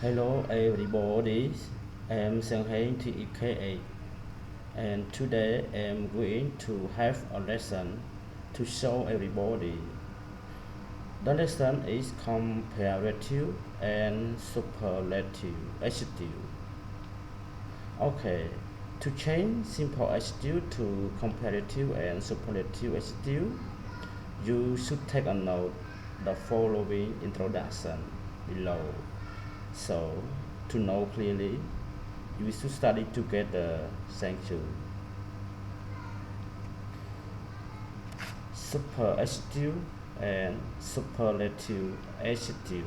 Hello everybody, I'm Shanghai TEK8 and today I'm going to have a lesson to show everybody. The lesson is comparative and superlative adjective. Okay, to change simple adjective to comparative and superlative adjective, you should take a note the following introduction below. So, to know clearly, you should study together. Thank you. Super adjective and superlative adjective.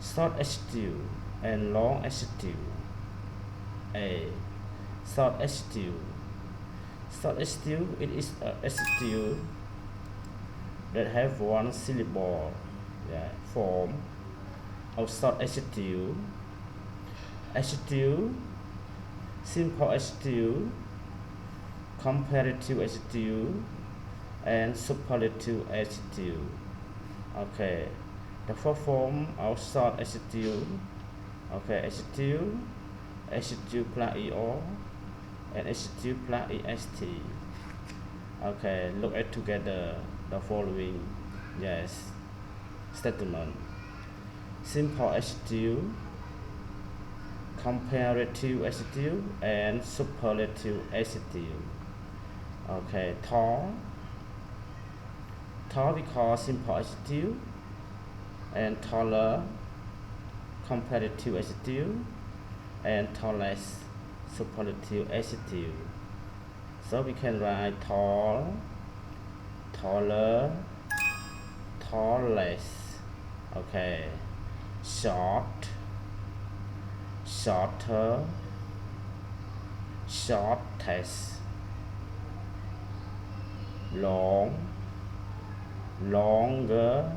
Short adjective and long adjective. A. Short adjective. Short adjective, it is an adjective that have one syllable. Form of short adjective. Adjective, simple adjective, comparative adjective, and superlative adjective. Okay, the four form of short adjective. Okay, adjective plus er, and adjective plus est. Okay, look at together the following statement. Simple adjective, comparative adjective, and superlative adjective. Okay, tall we call simple adjective, and taller comparative adjective, and tallest superlative adjective. So we can write tall, taller, tallest. Okay, short, shorter, shortest, long, longer,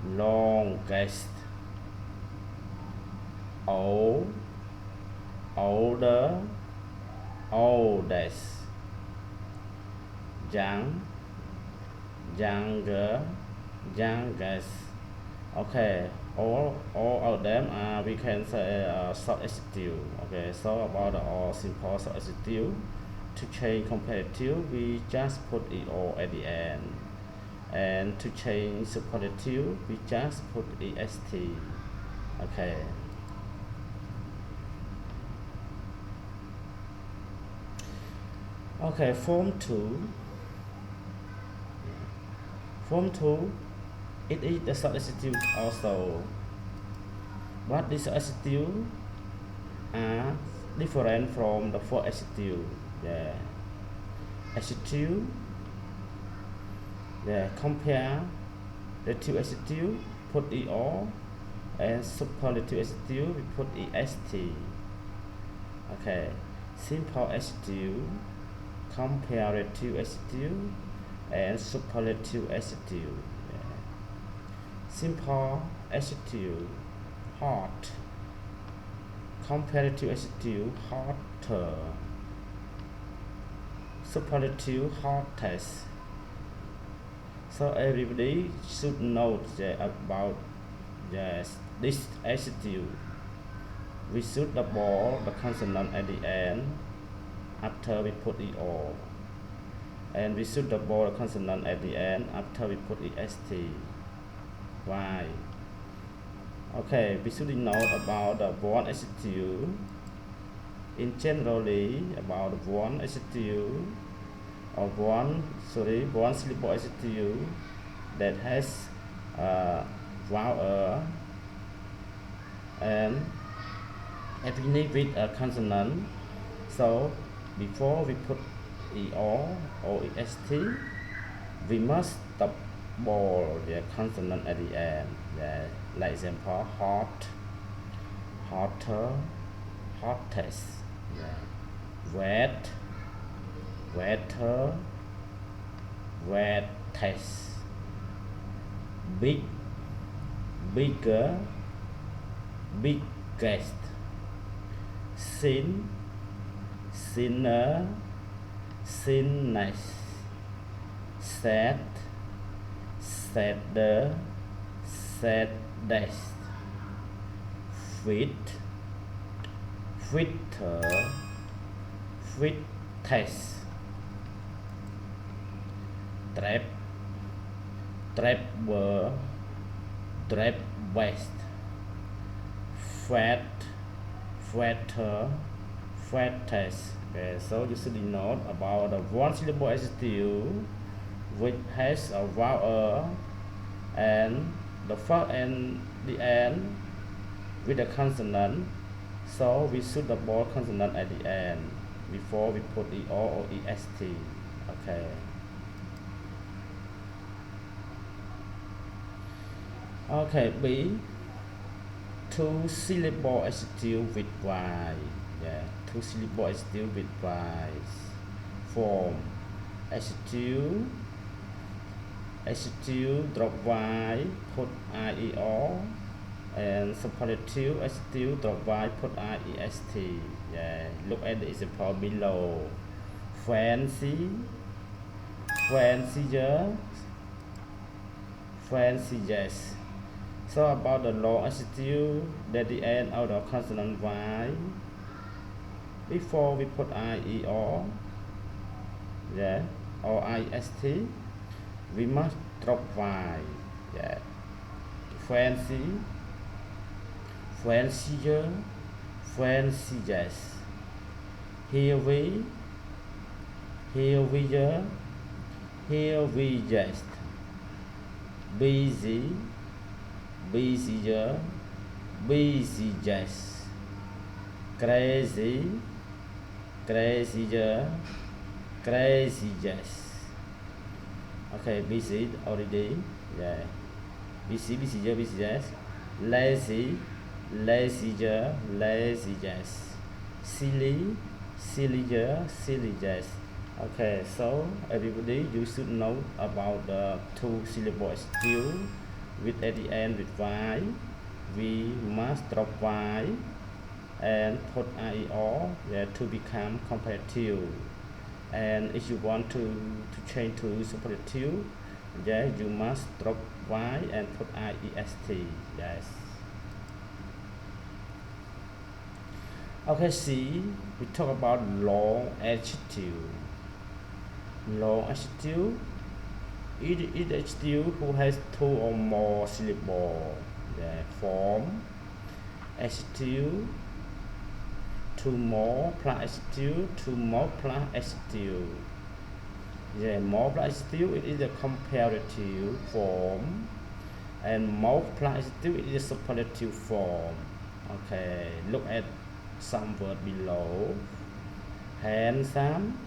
longest, old, older, oldest, young, younger, youngest. Okay, all of them we can say short adjective. Okay, so about all simple short adjective, to change comparative we just put er at the end, and to change superlative we just put est. Okay. Okay, form 2. Form 2, it is the short adjective also, but this adjective are different from the four adjective. Adjective, compare the two adjective, put er, and superlative adjective we put est. Okay, simple adjective, comparative adjective, and superlative adjective. Simple adjective, hot. Comparative adjective, hotter. Superlative, hottest. So everybody should know about this adjective. We should double the consonant at the end after we put er, and we should double the consonant at the end after we put est. Why? Okay, we should know about the one adjective. In generally, about one adjective or one syllable adjective that has vowel and ending with a consonant. So before we put er or est, we must double the consonant at the end. Like example, hot, hotter, hottest. Wet, wetter, wettest. Big, bigger, biggest. Sin, sinner, sinnest. Sad, sadder, saddest. fit, fitter, fittest, trap, trapper, trap west, fat, fatter, fattest. Okay, so you should note about the one syllable adjective which has a vowel and the first and the end with a consonant. So we should double consonant at the end before we put ER or EST. Okay. Okay, B. Two syllable adjective with Y. Yeah, two syllable adjective with Y. Form adjective, adjective drop Y, put IER, and superlative adjective drop Y, put IEST. Yeah, look at the example below. Fancy, fancier, fanciest. So about the long adjective at the end of the consonant Y, before we put IER, yeah, or IST, we must drop Y. Yeah. Fancy, fancier, fanciest. Heavy, heavier, heaviest. Busy, busier, busiest. Crazy, crazier, craziest. Okay, busy already. Yeah. Busy, busier, busiest. Lazy, lazier, laziest. Silly, sillier, silliest. Okay, so everybody, you should know about the two syllable adjective with at the end with Y. We must drop Y and put IER, yeah, to become comparative. And if you want to change to superlative, yeah, you must drop Y and put IEST. Yes. Okay, see, we talk about long adjective. Long adjective is adjective who has two or more syllables. Yeah. Form adjective, two more plus adjective, two more plus adjective. Yeah, more plus adjective it is a comparative form, and more plus adjective it is a superlative form. Okay, look at some word below. Handsome,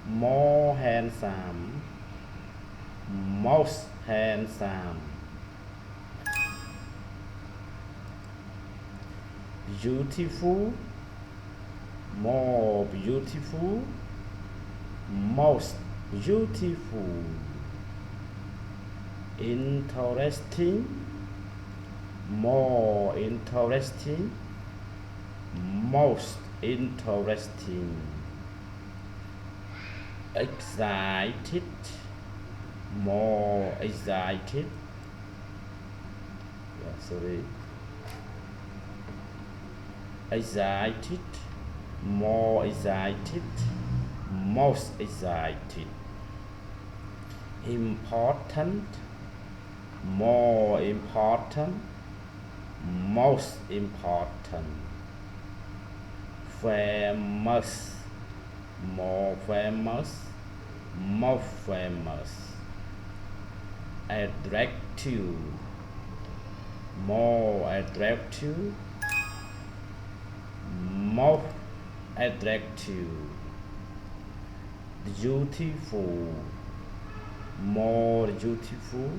more handsome, most handsome. Beautiful, more beautiful, most beautiful. Interesting, more interesting, most interesting. Excited, more excited. Yeah, sorry. Excited, more excited, most excited. Important, more important, most important. Famous, more famous, most famous. Attractive, more attractive, more attractive. Beautiful, more beautiful,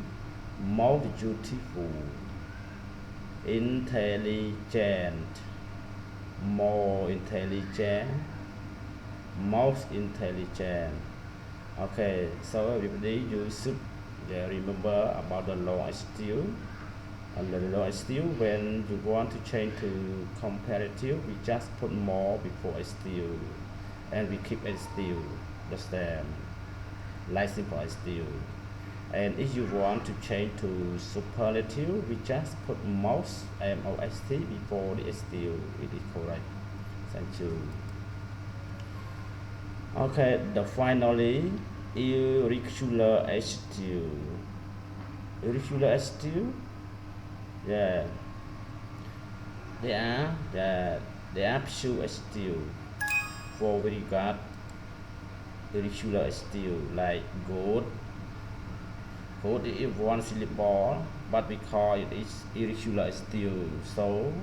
more beautiful. Intelligent, more intelligent, most intelligent. Okay, so everybody, you should remember about the long adjective. And the long adjective, when you want to change to comparative, we just put more before adjective, and we keep adjective the same, like simple adjective. And if you want to change to superlative, we just put most most before the STU. It is correct. Thank you. Okay, the finally irregular adjective. Irregular adjective, yeah, they are pure adjective for we regard irregular adjective like good. Good is one syllable, but we call it is irregular adjective. So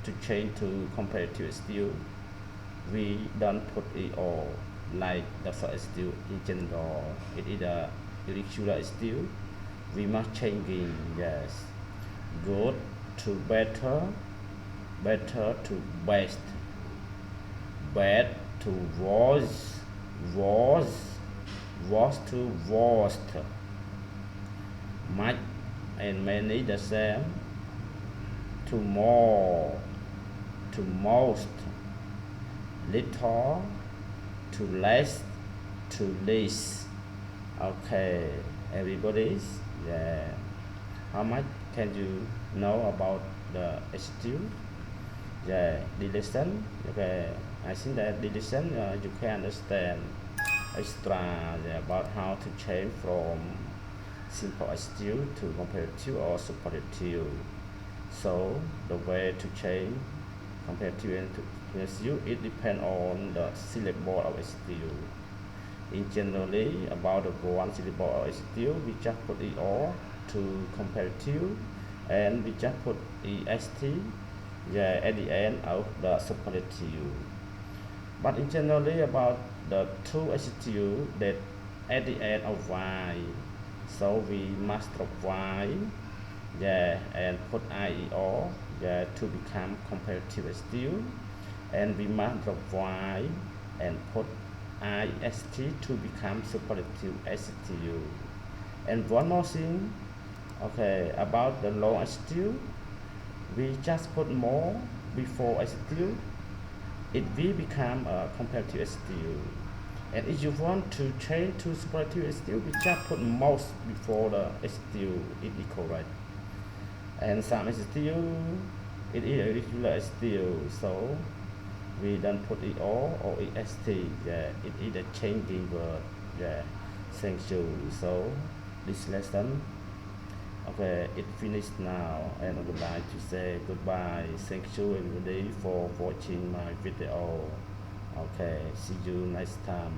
to change to comparative adjective, we don't put it all like the adjective in general. It is a irregular adjective. We must change in, yes, good to better, better to best, bad to worse, worse, worse to worst, much and many the same, to more, to most, little to less, to least. Okay, everybody's, yeah. How much can you know about the adjective? Yeah, the lesson. Okay, I think that the lesson you can understand extra, yeah, about how to change from simple adjective to comparative or superlative. So the way to change comparative and to adjective, it depends on the syllable of adjective. In generally, about the one syllable of adjective, we just put it all to comparative, and we just put est, yeah, at the end of the superlative. But in generally, about the two adjectives that at the end of y, so we must drop y, yeah, and put ier, yeah, to become comparative adjective, and we must drop y and put ist to become superlative adjective. And one more thing, okay, about the long adjective, we just put more before adjective, it will become a comparative adjective. And if you want to change to superlative adjective, we just put most before the adjective, it is correct. And some adjective, it is a irregular adjective, so we don't put it all or est, yeah, it is a changing word, yeah. Thank you. So this lesson, okay, it finished now, and I would like to say goodbye. Thank you everybody for watching my video. Okay, see you next time.